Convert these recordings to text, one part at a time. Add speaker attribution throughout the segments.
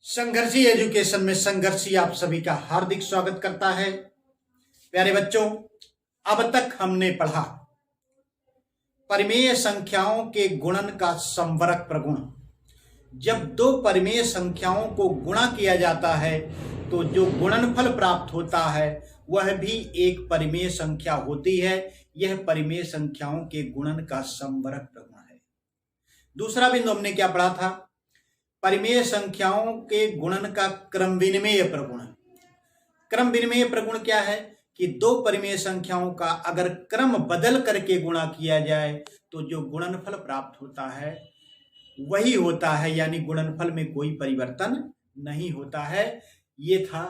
Speaker 1: संघर्षी education में संघर्षी आप सभी का हार्दिक स्वागत करता है। प्यारे बच्चों, अब तक हमने पढ़ा परिमेय संख्याओं के गुणन का संवरक प्रगुण। जब दो परिमेय संख्याओं को गुणा किया जाता है तो जो गुणनफल प्राप्त होता है वह भी एक परिमेय संख्या होती है। यह परिमेय संख्याओं के गुणन का संवरक प्रगुण है। दूसरा बिंदु हमने क्या पढ़ा था? परिमेय संख्याओं के गुणन का क्रम विनिमेय प्रगुण। क्रम विनिमेय प्रगुण क्या है कि दो परिमेय संख्याओं का अगर क्रम बदल करके गुणा किया जाए तो जो गुणनफल प्राप्त होता है वही होता है, यानी गुणनफल में कोई परिवर्तन नहीं होता है। ये था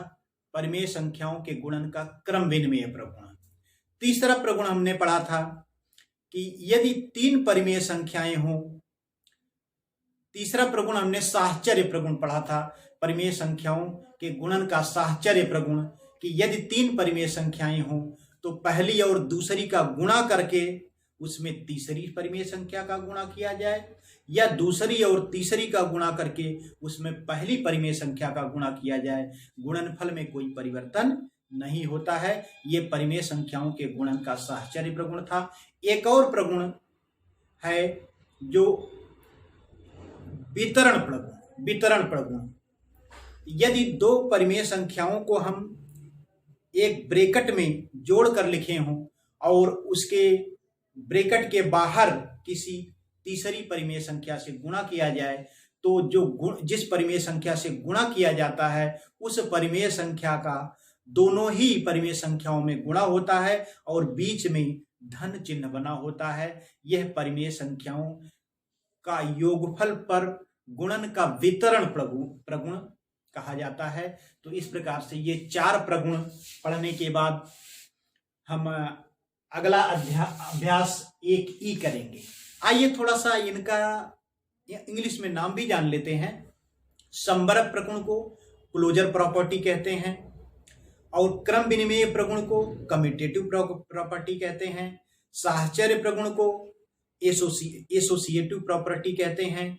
Speaker 1: परिमेय संख्याओं के गुणन का क्रम विनिमेय प्रगुण। तीसरा प्रगुण हमने पढ़ा था कि यदि तीन परिमेय संख्याएं हों। तीसरा प्रगुण हमने साहचर्य प्रगुण पढ़ा था, परिमेय संख्याओं के गुणन का साहचर्य प्रगुण, कि यदि तीन परिमेय संख्याएं हों तो पहली और दूसरी का गुणा करके उसमें तीसरी परिमेय संख्या का गुणा किया जाए, या दूसरी और तीसरी का गुणा करके उसमें पहली परिमेय संख्या का गुणा किया जाए। गुणनफल में कोई परिवर्तन नहीं होता है। ये परिमेय संख्याओं के गुणन का साहचर्य प्रगुण था। एक और प्रगुण है जो वितरण प्रगुण। यदि दो परिमेय संख्याओं को हम एक ब्रैकेट में जोड़ कर लिखे हों और उसके ब्रैकेट के बाहर किसी तीसरी परिमेय संख्या से गुणा किया जाए तो जिस परिमेय संख्या से गुणा किया जाता है उस परिमेय संख्या का दोनों ही परिमेय संख्याओं में गुणा होता है और बीच में धन चिन्ह बना होता है। यह परिमेय संख्याओं का योगफल पर गुणन का वितरण प्रगुण कहा जाता है। तो इस प्रकार से ये चार प्रगुण पढ़ने के बाद हम अगला अभ्यास 1E करेंगे। आइए थोड़ा सा इनका इंग्लिश में नाम भी जान लेते हैं। संवरक प्रगुण को क्लोजर प्रॉपर्टी कहते हैं और क्रम विनिमेय प्रगुण को कम्यूटेटिव प्रॉपर्टी कहते हैं। साहचर्य प्रगुण को एसोसिएटिव प्रॉपर्टी कहते हैं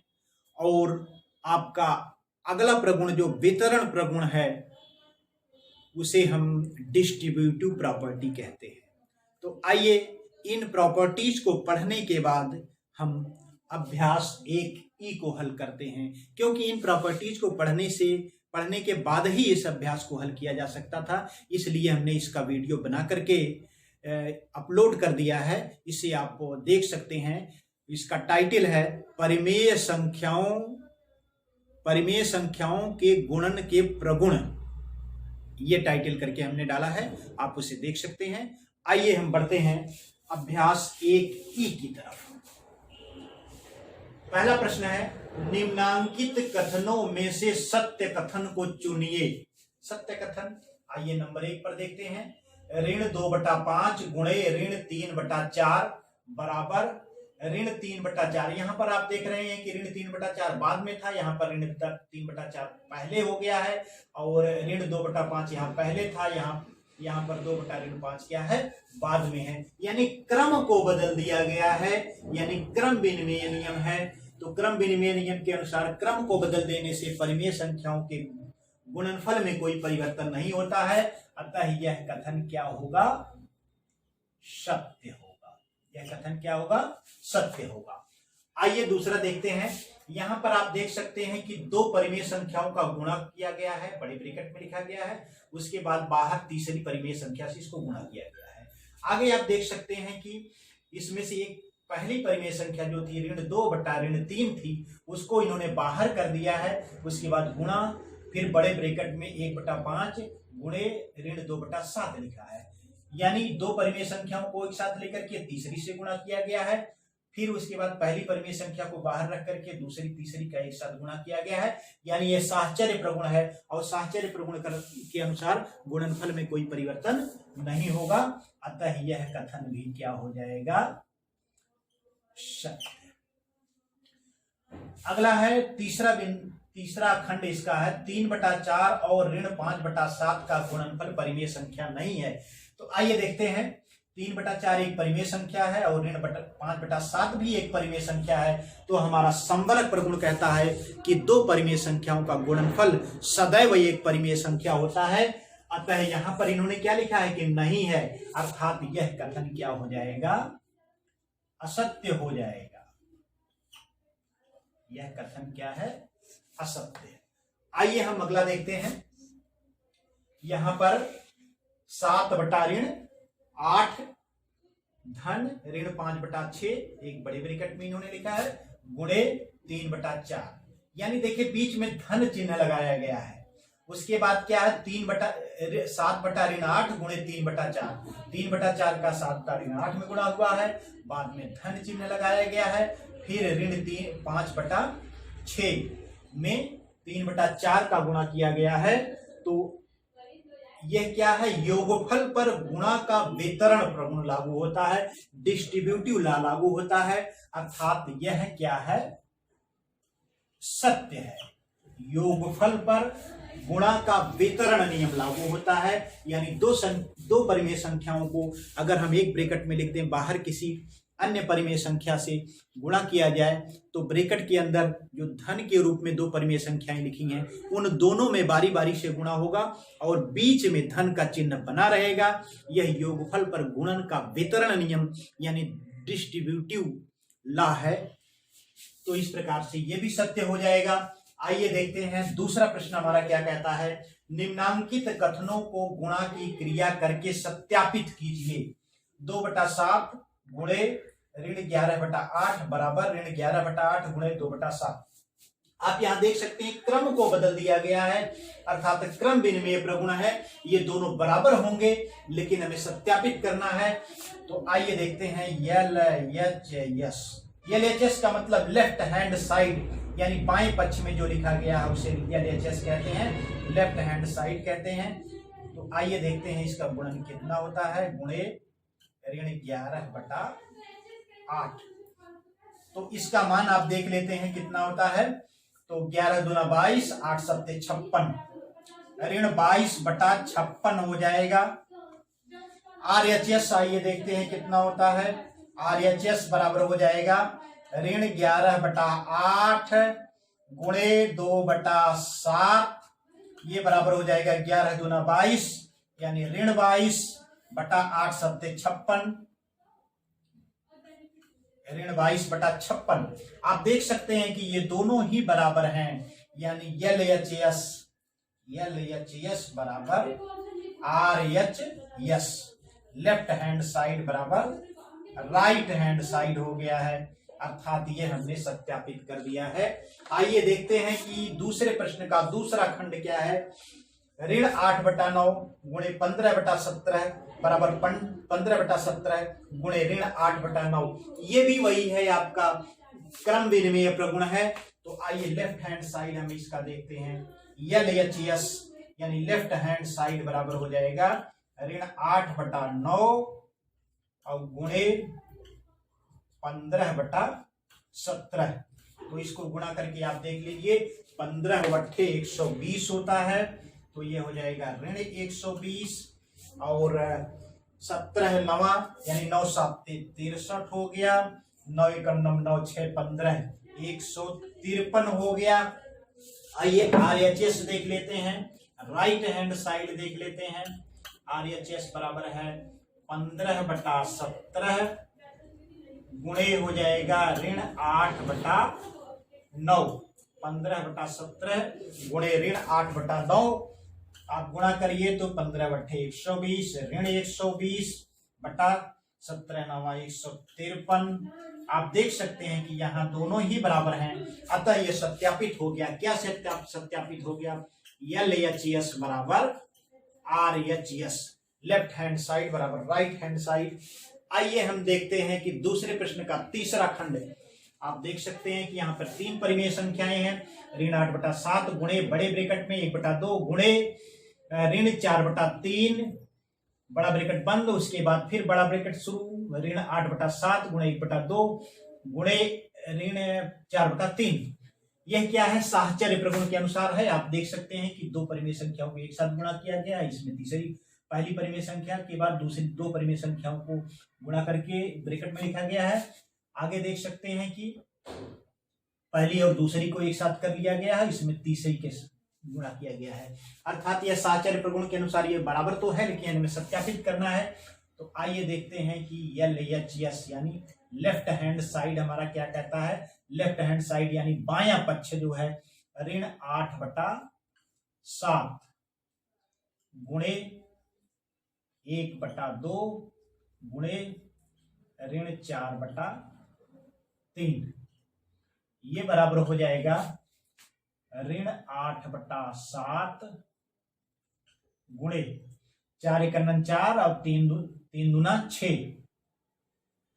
Speaker 1: और आपका अगला प्रगुण जो वितरण प्रगुण है उसे हम डिस्ट्रीब्यूटिव प्रॉपर्टी कहते हैं। तो आइए इन प्रॉपर्टीज को पढ़ने के बाद हम अभ्यास 1E को हल करते हैं, क्योंकि इन प्रॉपर्टीज को पढ़ने के बाद ही इस अभ्यास को हल किया जा सकता था। इसलिए हमने इसका वीडियो बना करके अपलोड कर दिया है। इसे आप देख सकते हैं। इसका टाइटल है परिमेय संख्याओं के गुणन के प्रगुण। ये टाइटल करके हमने डाला है, आप उसे देख सकते हैं। आइए हम बढ़ते हैं अभ्यास 1E की तरफ। पहला प्रश्न है, निम्नांकित कथनों में से सत्य कथन को चुनिए। सत्य कथन आइए नंबर 1 पर देखते हैं। ऋण 2/5 गुणे ऋण 3/4 बराबर ऋण 3/4। यहाँ पर आप देख रहे हैं कि ऋण 3/4 बाद में था, यहाँ पर ऋण 3/4 पहले हो गया है और ऋण 2/5 यहाँ पहले था, यहाँ पर 2/5 क्या है, बाद में है। यानी क्रम को बदल दिया गया है, यानी क्रम विनिमेय नियम है। तो क्रम विनिमेय नियम के अनुसार क्रम को बदल देने से परिमेय संख्याओं के गुणनफल में कोई परिवर्तन नहीं होता है। अतः यह कथन क्या होगा, सत्य होगा। यह कथन क्या होगा, सत्य होगा। आइए दूसरा देखते हैं। यहां पर आप देख सकते हैं कि दो परिमेय संख्याओं का गुणा किया गया है, बड़े ब्रैकेट में लिखा गया है। उसके बाद बाहर तीसरी परिमेय संख्या से इसको गुणा किया गया है। आगे आप देख सकते हैं कि इसमें से एक पहली परिमेय संख्या जो थी ऋण 2/3 थी, उसको इन्होंने बाहर कर दिया है। उसके बाद गुणा, फिर बड़े ब्रैकेट में 1/5 गुणे ऋण 2/7 लिखा है। यानी दो परिमेय संख्याओं को एक साथ लेकर के तीसरी से गुणा किया गया है। फिर उसके बाद पहली परिमेय संख्या को बाहर रख करके दूसरी तीसरी का एक साथ गुणा किया गया है। यानी यह साहचर्य प्रगुण है और साहचर्य प्रगुण के अनुसार गुणनफल में कोई परिवर्तन नहीं होगा। अतः यह कथन भी क्या हो जाएगा, सत्य। अगला है तीसरा खंड इसका है 3/4 और ऋण 5/7 का गुणनफल परिमेय संख्या नहीं है। तो आइए देखते हैं 3/4 एक परिमेय संख्या है और ऋण 5/7 भी एक परिमेय संख्या है। तो हमारा संवरक प्रगुण कहता है कि दो परिमेय संख्याओं का गुणनफल सदैव एक परिमेय संख्या होता है। अतः यहां पर इन्होंने क्या लिखा है कि नहीं है, अर्थात यह कथन क्या हो जाएगा, असत्य हो जाएगा। यह कथन क्या है, असत्य। आइए हम अगला देखते हैं। यहां पर 7/8 धन ऋण 5/6 एक बड़े ब्रैकेट में इन्होंने लिखा है गुणे 3/4, यानी देखिए बीच में धन चिन्ह लगाया गया है। उसके बाद क्या है 7/8 गुणे 3/4, 3/4 का 7/8 में गुणा हुआ है, बाद में धन चिन्ह लगाया गया है। फिर ऋण 5/6 में 3/4 का गुणा किया गया है। तो यह क्या है, योगफल पर गुणा का वितरण प्रगुण लागू होता है, डिस्ट्रीब्यूटिव लॉ लागू होता है, अर्थात यह क्या है, सत्य है। योगफल पर गुणा का वितरण नियम लागू होता है, यानी दो परिमेय संख्याओं को अगर हम एक ब्रैकेट में लिख दें, बाहर किसी अन्य परिमेय संख्या से गुणा किया जाए, तो ब्रैकेट के अंदर जो धन के रूप में दो परिमेय संख्याएं लिखी हैं उन दोनों में बारी बारी से गुणा होगा और बीच में धन का चिन्ह बना रहेगा। यह योगफल पर गुणन का वितरण नियम यानी डिस्ट्रीब्यूटिव लॉ है। तो इस प्रकार से यह भी सत्य हो जाएगा। आइए देखते हैं दूसरा प्रश्न हमारा क्या कहता है। निम्नांकित कथनों को गुणा की क्रिया करके सत्यापित कीजिए। 2/7 गुणे ऋण 11/8 बराबर ऋण 11/8 गुणे 2/7। आप यहां देख सकते हैं क्रम को बदल दिया गया है, अर्थात क्रम विनिमय प्रगुण है। ये दोनों बराबर होंगे लेकिन हमें सत्यापित करना है। तो आइए देखते हैं LHS। LHS का मतलब लेफ्ट हैंड साइड, यानी बाएं पक्ष में जो लिखा गया है उसे LHS कहते हैं, लेफ्ट हैंड साइड कहते हैं। तो आइए देखते हैं इसका गुणन कितना होता है, गुणे ऋण 11/8। तो इसका मान आप देख लेते हैं कितना होता है। तो 11 दूना 22, 8 सत्ते 56, ऋण 22/56 हो जाएगा। RHS आइए देखते हैं कितना होता है। RHS बराबर हो जाएगा ऋण 11/8 गुणे 2/7, ये बराबर हो जाएगा 11 दूना 22, यानी ऋण 22/8 सत्ते 56, ऋण 22/56। आप देख सकते हैं कि ये दोनों ही बराबर हैं, यानी LHS बराबर RHS, लेफ्ट हैंड साइड बराबर राइट हैंड साइड हो गया है, अर्थात ये हमने सत्यापित कर दिया है। आइए देखते हैं कि दूसरे प्रश्न का दूसरा खंड क्या है। ऋण 8/9 गुणे 15/17 बराबर 15/17 गुणे ऋण 8/9। ये भी वही है, आपका क्रम विनिमय प्रगुण है। तो आइए लेफ्ट हैंड साइड हम इसका देखते हैं। LHS यानी लेफ्ट हैंड साइड बराबर हो जाएगा ऋण 8/9 और गुणे 15/17। तो इसको गुणा करके आप देख लीजिए, 15/120 होता है। तो ये हो जाएगा ऋण 120 और 17 नवा यानी 9 7 63 हो गया, 9 1 9 9 6 15 153 हो गया। आइए RHS देख लेते हैं, राइट हैंड साइड देख लेते हैं। RHS बराबर है 15/17 गुणे हो जाएगा ऋण 8/9, 15/17 गुणे ऋण 8/9। आप गुणा करिए तो 15/120 ऋण 120/17 नवा 153। आप देख सकते हैं कि यहाँ दोनों ही बराबर हैं, अतः यह सत्यापित हो गया। क्या सत्यापित हो गया, LHS बराबर RHS, लेफ्ट हैंड साइड बराबर राइट हैंड साइड। आइए हम देखते हैं कि दूसरे प्रश्न का तीसरा खंड है। आप देख सकते हैं कि यहाँ पर 3 परिमेय संख्याएं हैं। ऋण 8/7 गुणे बड़े ब्रैकेट में 1/2 गुणे ऋण 4/3 बड़ा ब्रैकेट बंद, उसके बाद फिर बड़ा ब्रैकेट शुरू, ऋण 8/7 गुणे 1/2 गुणे ऋण 4/3। यह क्या है, साहचर्य प्रगुण के अनुसार है। आप देख सकते हैं कि 2 परिमेय संख्याओं को एक साथ गुणा किया गया है, इसमें तीसरी पहली परिमेय संख्या के बाद दूसरी दो परिमेय संख्याओं को गुणा करके ब्रैकेट में लिखा गया है। आगे देख सकते हैं कि पहली और दूसरी को एक साथ कर लिया गया है, इसमें तीसरी के गुणा किया गया है, अर्थात यह साहचर्य प्रगुण के अनुसार ये बराबर तो है, लेकिन इनमें सत्यापित करना है। तो आइए देखते हैं कि LHS यानी लेफ्ट हैंड साइड हमारा क्या कहता है। लेफ्ट हैंड साइड यानी बायां पक्ष जो है ऋण 8/7 गुणे 1/2 गुणे ऋण 4/3, ये बराबर हो जाएगा ऋण 8/7 गुणे 4 × 4 और 3 दूना 6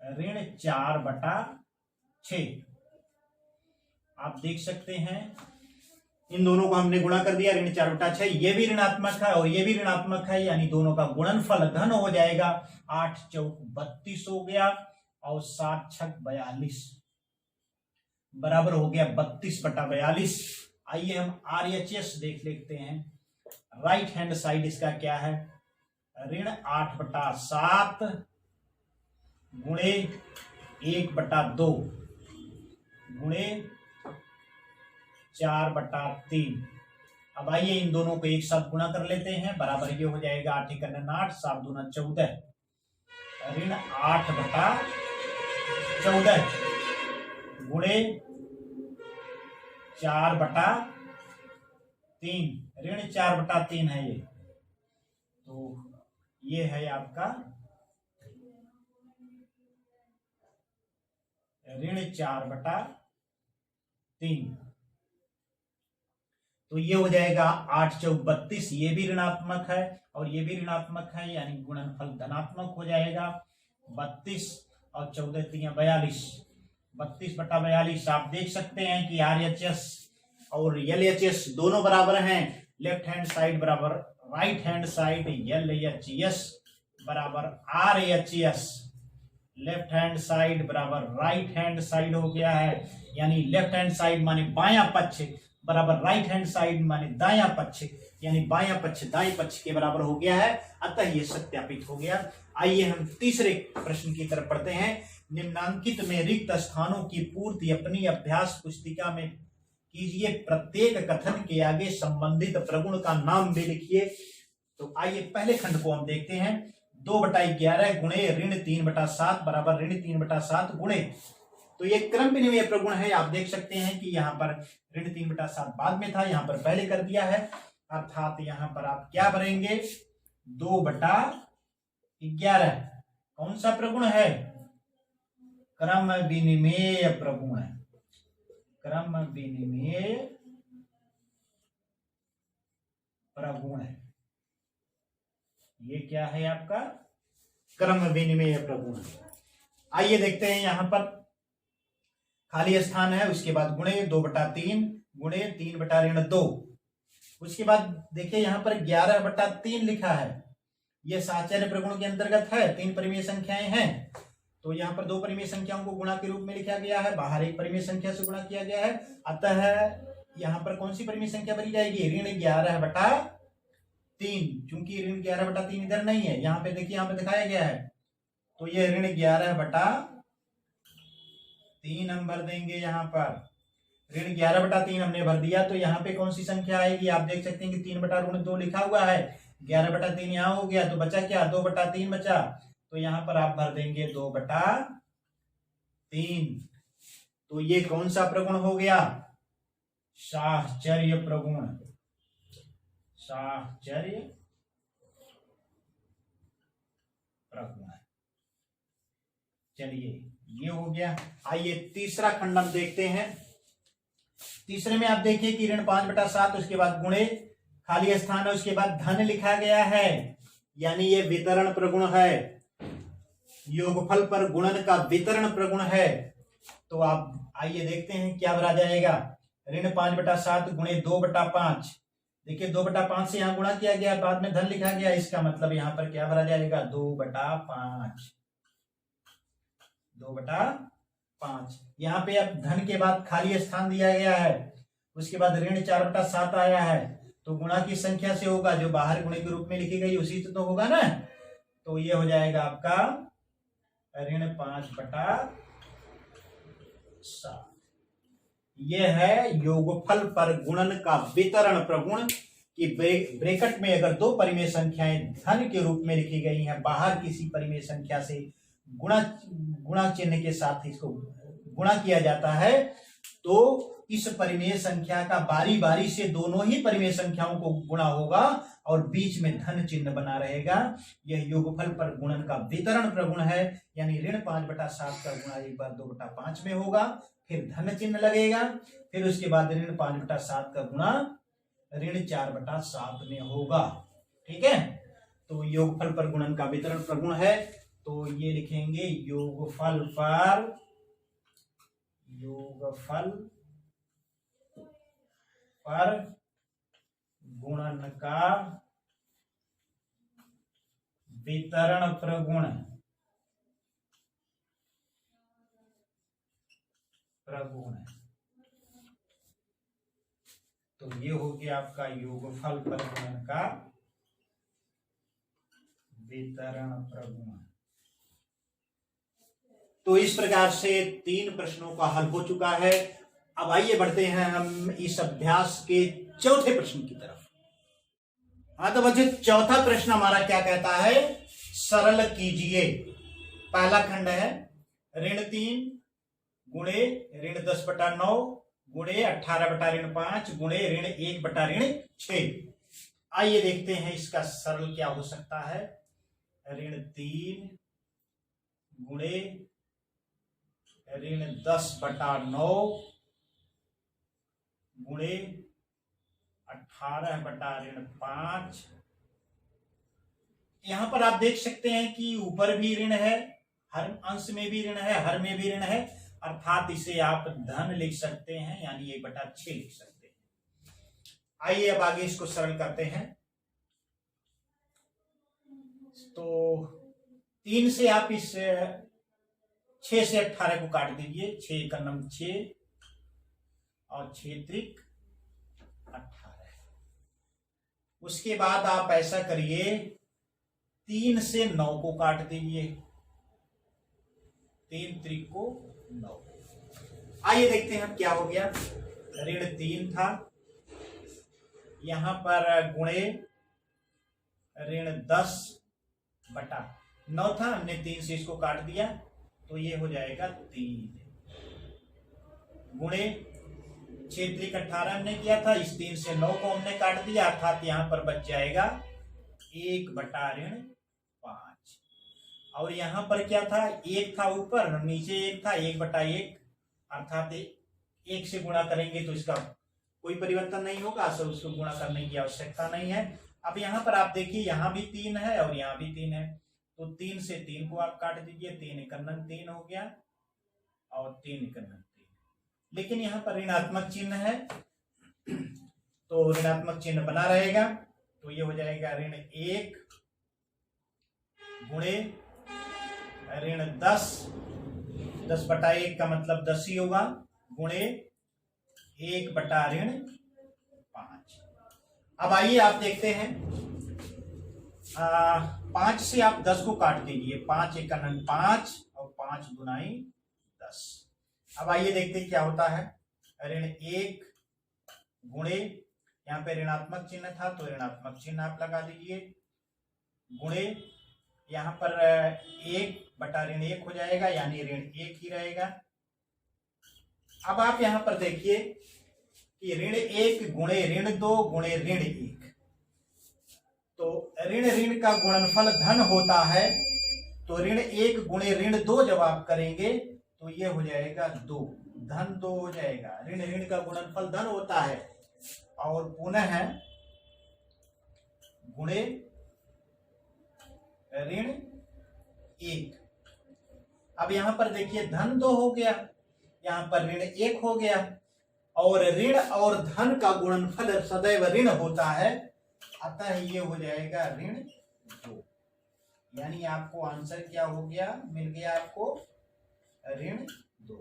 Speaker 1: ऋण 4/6। आप देख सकते हैं इन दोनों को हमने गुणा कर दिया, ऋण 4/6, ये भी ऋणात्मक है और ये भी ऋणात्मक है, यानी दोनों का गुणनफल धन हो जाएगा। 8 चौक 32 हो गया और 7 छक 42 बराबर हो गया 32/42। आइए हम RHS देख लेते हैं। राइट हैंड साइड इसका क्या है, ऋण 8/7 गुणे 1/2 गुणे 4/3। अब आइए इन दोनों को एक साथ गुणा कर लेते हैं, बराबर ये हो जाएगा 8 × 8 7 दूना 14 ऋण 8/14 गुणे 4/3, ऋण 4/3 है ये, तो ये है आपका ऋण 4/3। तो ये हो जाएगा 8 चौक 32, ये भी ऋणात्मक है और ये भी ऋणात्मक है, यानी गुणनफल धनात्मक हो जाएगा 32 और 14 × 3 42, 32/42। आप देख सकते हैं कि RHS और LHS दोनों बराबर हैं। लेफ्ट हैंड साइड बराबर राइट हैंड साइड, LHS बराबर RHS, लेफ्ट हैंड साइड बराबर राइट हैंड साइड हो गया है, यानी लेफ्ट हैंड साइड माने बायां पक्ष बराबर राइट हैंड साइड माने दायां पक्ष, यानी बायां पक्ष दाएं पक्ष के बराबर हो गया है, अतः ये सत्यापित हो गया। आइए हम तीसरे प्रश्न की तरफ पढ़ते हैं। निम्नांकित में रिक्त स्थानों की पूर्ति अपनी अभ्यास पुस्तिका में कीजिए, प्रत्येक कथन के आगे संबंधित प्रगुण का नाम भी लिखिए। तो आइए पहले खंड को हम देखते हैं। 2/11 गुणे ऋण 3/7 बराबर ऋण 3/7 गुणे, तो ये क्रम विनिमय प्रगुण है। आप देख सकते हैं कि यहाँ पर ऋण 3/7 बाद में था, यहाँ पर पहले कर दिया है, अर्थात यहाँ पर आप क्या भरेंगे 2/11। कौन सा प्रगुण है, क्रम विनिमेय प्रगुण है, क्रम विनिमेय प्रगुण है। ये क्या है आपका क्रम विनिमेय प्रगुण। आइए देखते हैं, यहां पर खाली स्थान है, उसके बाद गुणे 2/3 गुणे 3/2। उसके बाद देखिए यहां पर 11/3 लिखा है, यह साहचर्य प्रगुण के अंतर्गत है, 3 परिमेय संख्याएं हैं, तो यहाँ पर 2 परिमेय संख्याओं को गुणा के रूप में लिखा गया है, बाहर एक परिमेय संख्या से गुणा किया गया है, अतः यहाँ पर कौन सी परिमेय संख्या भरी जाएगी, ऋण 11/3, क्योंकि ऋण 11/3 इधर नहीं है, यहाँ पे देखिए, यहाँ पे दिखाया गया है, तो ये ऋण 11/3 हम भर देंगे। यहाँ पर ऋण 11/3 हमने भर दिया, तो यहाँ पे कौन सी संख्या आएगी, आप देख सकते हैं कि 3/2 लिखा हुआ है, 11/3 यहाँ हो गया, तो बचा क्या 2/3 बचा, तो यहाँ पर आप भर देंगे 2/3। तो ये कौन सा प्रगुण हो गया, साहचर्य प्रगुण, साहचर्य प्रगुण। चलिए ये हो गया। आइए तीसरा खंड हम देखते हैं। तीसरे में आप देखिए कि ऋण 5/7, उसके बाद गुणे, खाली स्थान है, उसके बाद धन लिखा गया है, यानी ये वितरण प्रगुण है, योगफल पर गुणन का वितरण प्रगुण है। तो आप आइए देखते हैं क्या भरा जाएगा, ऋण 5/7 गुणे 2/5, देखिए 2/5 से यहाँ गुणा किया गया, बाद में धन लिखा गया, इसका मतलब यहाँ पर क्या भरा जाएगा 2/5, 2/5। यहाँ पे अब धन के बाद खाली स्थान दिया गया है, उसके बाद ऋण 4/7 आया है, तो गुणा की संख्या से होगा, जो बाहर गुणे के रूप में लिखी गई उसी से तो होगा ना। तो ये हो जाएगा आपका ऋण 5/7। यह है योगफल पर गुणन का वितरण प्रगुण कि ब्रैकेट में अगर दो परिमेय संख्याएं धन के रूप में लिखी गई हैं, बाहर किसी परिमेय संख्या से गुणा चिन्ह के साथ इसको गुणा किया जाता है, तो इस परिमेय संख्या का बारी बारी से दोनों ही परिमेय संख्याओं को गुणा होगा और बीच में धन चिन्ह बना रहेगा। यह योगफल पर गुणन का वितरण प्रगुण है, यानी ऋण 5/7 का गुणा एक बार 2/5 में होगा, फिर धन चिन्ह लगेगा, फिर उसके बाद ऋण 5/7 का गुणा ऋण 4/7 में होगा। ठीक है, तो योगफल पर गुणन का वितरण प्रगुण है, तो ये लिखेंगे योगफल पर गुणन का वितरण प्रगुण तो ये हो गया आपका योगफल पर गुणन का वितरण प्रगुण। तो इस प्रकार से 3 प्रश्नों का हल हो चुका है। अब आइए बढ़ते हैं हम इस अभ्यास के चौथे प्रश्न की तरफ। हाँ, तो बच्चे चौथा प्रश्न हमारा क्या कहता है, सरल कीजिए। पहला खंड है ऋण 3 गुणे ऋण 10/9 गुणे 18/5 गुणे ऋण 1/6। आइए देखते हैं इसका सरल क्या हो सकता है। ऋण 3 गुणे ऋण 10/9 गुणे 18/5। यहां पर आप देख सकते हैं कि ऊपर भी ऋण है, हर अंश में भी ऋण है, हर में भी ऋण है, अर्थात इसे आप धन लिख सकते हैं, यानी 1/6 लिख सकते हैं। आइए अब आगे इसको सरल करते हैं। तो 3 से आप इस 6 से 18 को काट दीजिए, 6 का नम 6 और 6 त्रिक 18। उसके बाद आप ऐसा करिए, 3 से 9 को काट दीजिए, 3 त्रिक को 9। आइए देखते हैं क्या हो गया। ऋण 3 था, यहां पर गुणे ऋण 10/9 था, हमने 3 से इसको काट दिया, तो ये हो जाएगा 3 गुणे 6 त्रिक 18 हमने किया था, इस 3 से 9 को हमने काट दिया, अर्थात यहां पर बच जाएगा 1/5। और यहां पर क्या था, 1 था ऊपर, नीचे 1 था, 1/1, अर्थात 1 से गुणा करेंगे तो इसका कोई परिवर्तन नहीं होगा, सो उसको गुणा करने की आवश्यकता नहीं है। अब यहां पर आप देखिए, यहां भी 3 है और यहां भी 3 है, तो 3 से 3 को आप काट दीजिए, 3 × 9 3 हो गया और 3 × 9 3। लेकिन यहां पर ऋणात्मक चिन्ह है, तो ऋणात्मक चिन्ह बना रहेगा, तो ये हो जाएगा ऋण 1 गुणे ऋण 10/1 का मतलब 10 ही होगा, गुणे 1/5। अब आइए आप देखते हैं, 5 से आप 10 को काट दीजिए, 5 × 9 5 और 5 × 2 10। अब आइए देखते हैं क्या होता है। ऋण 1 गुणे, यहाँ पे ऋणात्मक चिन्ह था तो ऋणात्मक चिन्ह आप लगा दीजिए, गुणे यहाँ पर 1/1 हो जाएगा, यानी ऋण 1 ही रहेगा। अब आप यहाँ पर देखिए कि ऋण 1 गुणे ऋण 2 गुणे ऋण 1, तो ऋण का गुणनफल धन होता है, तो ऋण 1 गुणे ऋण 2 जब आप करेंगे तो ये हो जाएगा 2, धन 2 हो जाएगा। ऋण का गुणनफल धन होता है, और पुनः गुणे ऋण 1। अब यहां पर देखिए धन 2 हो गया, यहां पर ऋण 1 हो गया, और ऋण और धन का गुणनफल सदैव ऋण होता है, अतः ये हो जाएगा ऋण 2, यानी आपको आंसर क्या हो गया, मिल गया आपको ऋण 2।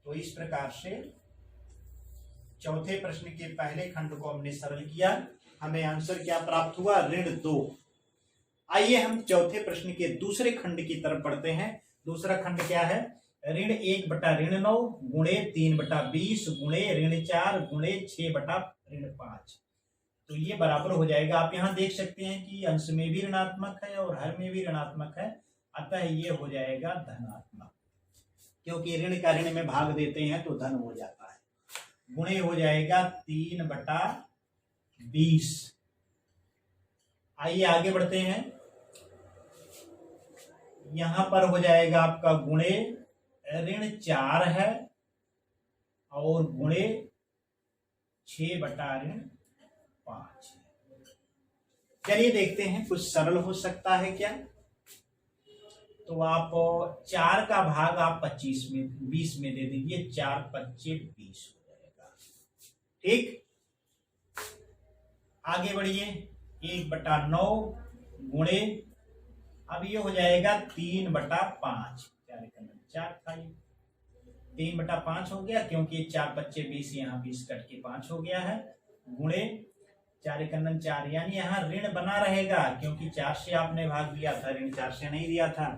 Speaker 1: तो इस प्रकार से चौथे प्रश्न के पहले खंड को हमने सरल किया, हमें आंसर क्या प्राप्त हुआ, ऋण 2। आइए हम चौथे प्रश्न के दूसरे खंड की तरफ बढ़ते हैं। दूसरा खंड क्या है, ऋण 1 बटा ऋण 9 गुणे 3 बटा 20 गुणे ऋण 4 गुणे 6 बटा ऋण 5। तो ये बराबर हो जाएगा। आप यहाँ देख सकते हैं कि अंश में भी ऋणात्मक है और हर में भी ऋणात्मक है, अतः ये हो जाएगा धनात्मक, क्योंकि ऋण का ऋण में भाग देते हैं तो धन हो जाता है। गुणे हो जाएगा 3 बटा 20। आइए आगे बढ़ते हैं। यहां पर हो जाएगा आपका गुणे ऋण 4 है और गुणे 6 बटा ऋण 5। चलिए देखते हैं कुछ सरल हो सकता है क्या। तो आप 4 का भाग आप 20 में दे दीजिए, 4 पच्चे 20 हो जाएगा। ठीक, आगे बढ़िए। 1 बटा 9 गुणे, अब ये हो जाएगा 3 बटा 5, 4 था, 3 बटा 5 हो गया, क्योंकि 4 पच्चे 20, यहाँ 20 कट के 5 हो गया है, गुणे 4 एकन्नन 4, यानी यहाँ ऋण बना रहेगा क्योंकि 4 से आपने भाग दिया था, ऋण 4 से नहीं दिया था।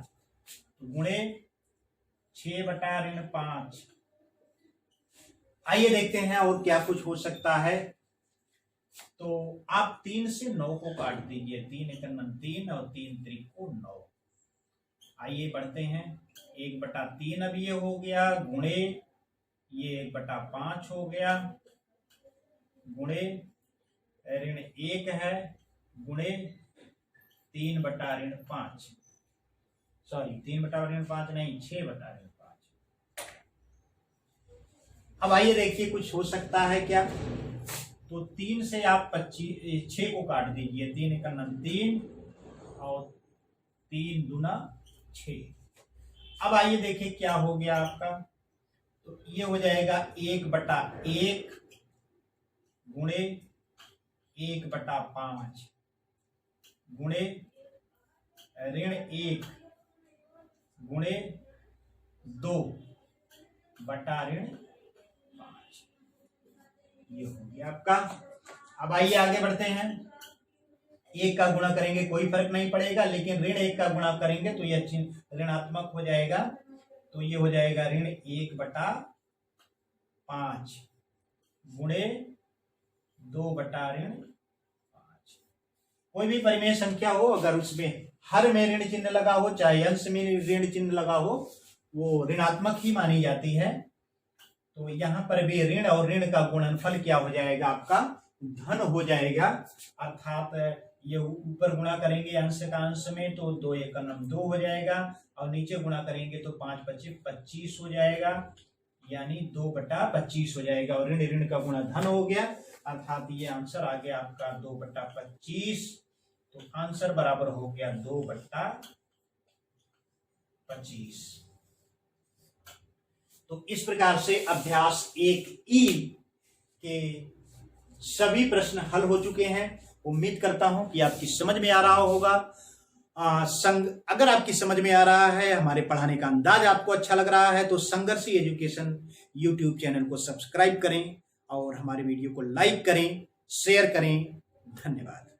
Speaker 1: तो गुणे 6 बटा ऋण 5। आइए देखते हैं और क्या कुछ हो सकता है। तो आप 3 से 9 को काट दीजिए, 3 एकन्नन 3 और 3 त्रिको 9। आइए बढ़ते हैं। 1 बटा 3 अब ये हो गया, गुणे ये 1 बटा 5 हो गया, गुणे ऋण 1 है, गुणे 3 बटा ऋण 5, सॉरी 3 बटा ऋण 5 नहीं, 6 बटा ऋण 5। अब आइए देखिए कुछ हो सकता है क्या। तो 3 से आप 6 को काट दीजिए, 3 एकन्नन 3 और 3 दूना 6। अब आइए देखिए क्या हो गया आपका। तो ये हो जाएगा 1 बटा 1 गुणे 1 बटा 5 गुणे ऋण 1 गुणे 2 बटा ऋण 5। ये हो गया आपका। अब आइए आगे बढ़ते हैं। 1 का गुणा करेंगे कोई फर्क नहीं पड़ेगा, लेकिन ऋण 1 का गुणा करेंगे तो ये ऋणात्मक हो जाएगा। तो ये हो जाएगा ऋण 1 बटा 5 गुणे 2 बटा ऋण 5। कोई भी परिमेय संख्या हो, अगर उसमें हर में ऋण चिन्ह लगा हो, चाहे अंश में ऋण चिन्ह लगा हो, वो ऋणात्मक ही मानी जाती है। तो यहां पर भी ऋण और ऋण का गुणनफल क्या हो जाएगा, आपका धन हो जाएगा। अर्थात ये ऊपर गुणा करेंगे अंश का अंश में तो 2 एकन्नम 2 हो जाएगा, और नीचे गुणा करेंगे तो 5 पच्चे 25 हो जाएगा, यानी 2 बटा 25 हो जाएगा, और ऋण ऋण का गुणा धन हो गया। अर्थात ये आंसर आ गया आपका 2 बटा 25। तो आंसर बराबर हो गया 2 बटा 25। तो इस प्रकार से अभ्यास 1E के सभी प्रश्न हल हो चुके हैं। उम्मीद करता हूं कि आपकी समझ में आ रहा होगा। अगर आपकी समझ में आ रहा है, हमारे पढ़ाने का अंदाज आपको अच्छा लग रहा है, तो संघर्ष एजुकेशन यूट्यूब चैनल को सब्सक्राइब करें और हमारे वीडियो को लाइक करें, शेयर करें। धन्यवाद।